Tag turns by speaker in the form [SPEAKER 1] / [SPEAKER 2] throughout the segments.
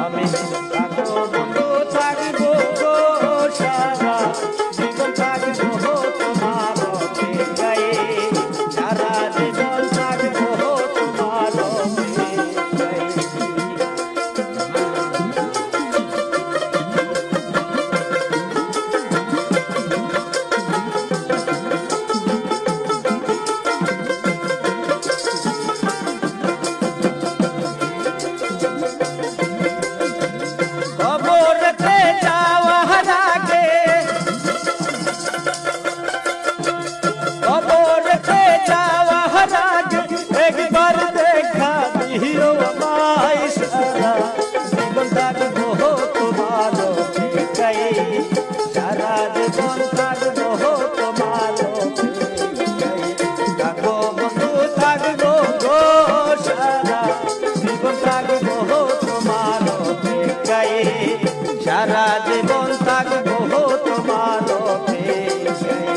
[SPEAKER 1] আমি থাকবো বন্ধু থাকবো গো সারা জীবন থাকবো তোমার অপেক্ষায় সারা জীবন থাকবো তোমার অপেক্ষায় কবরতে যাওয়ার আগে কবরতে যাওয়ার আগে একবার দেখা দিও আমায় সারা জীবন থাকবো তোমার অপেক্ষায় সারা জীবন থাকবো তোমার অপেক্ষায় থাকবো বন্ধু থাকবো গো সারা জীবন থাকবো তোমার অপেক্ষায় সারা জীবন থাকবো তোমার অপেক্ষায়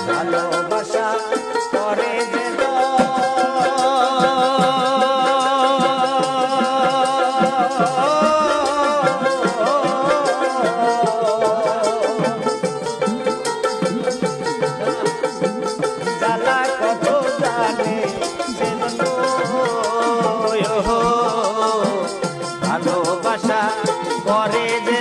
[SPEAKER 1] ভালোবাসা করে যে জ্বালা কত জানে ভালোবাসা করে যে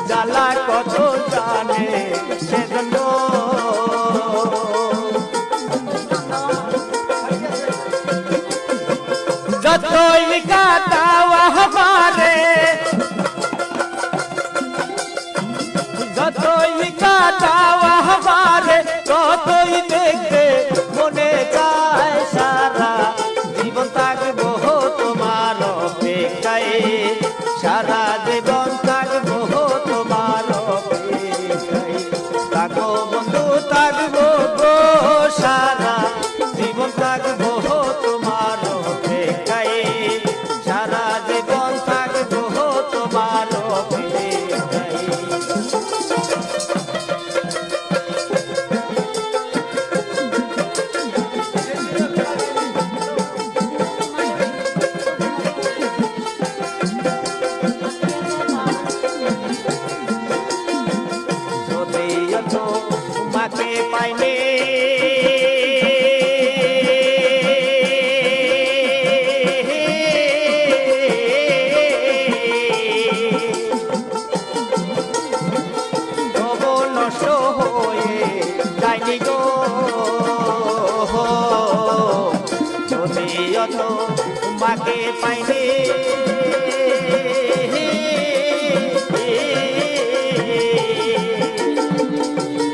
[SPEAKER 1] জ্বালা কত জানে সেজন্য যতই কাটাও আমারে যতই কাটাও আমারে ততই দেখতে মনে চায় সারা জীবন থাকবো তোমার অপেক্ষায় সারা জীবন থাকবো তোমার অপেক্ষায় থাকবো বন্ধু থাকবো গো সারা জীবন থাকবো তোমার অপেক্ষায় সারা জীবন থাকবো তোমার অপেক্ষায় যদিও তো তোমাকে পাইনি তবু নষ্ট হয়ে যায়নি গো যদিও তো তোমাকে পাইনি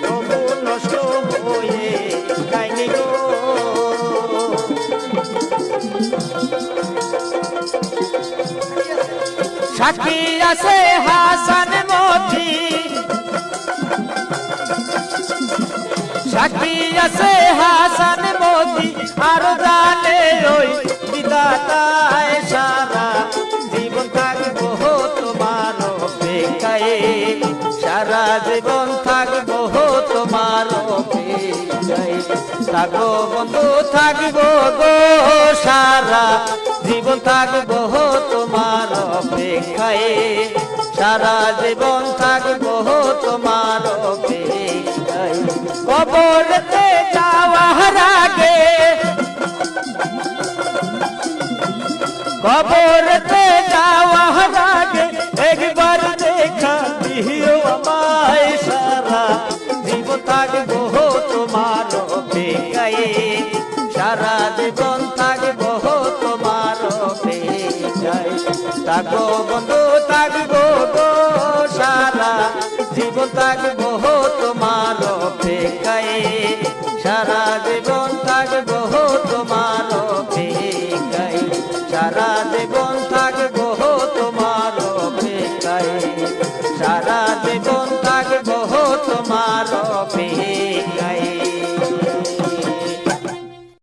[SPEAKER 1] তবু নষ্ট হয়ে যায়নি গো সাক্ষী আছে হাসান মতি সাক্ষী আছে হাসান মতি আর জানে ওই বিধাতায় সারা জীবন থাকবো তোমার অপেক্ষায় সারা জীবন থাকবো তোমার অপেক্ষায় থাকবো বন্ধু থাকবো গো সারা জীবন থাকবো তোমার অপেক্ষায় সারা জীবন থাকবো তোমার অপেক্ষায় কবরতে যাওয়ার আগে কবরতে যাওয়ার আগে একবার দেখা দিও আমায় সারা জীবন থাকবো তোমার অপেক্ষায় সারা জীবন থাকবো তোমার অপেক্ষায় থাকবো বন্ধু থাকবো গো থাকবো তোমার অপেক্ষায়, সারা জীবন থাকবো তোমার অপেক্ষায়, সারা জীবন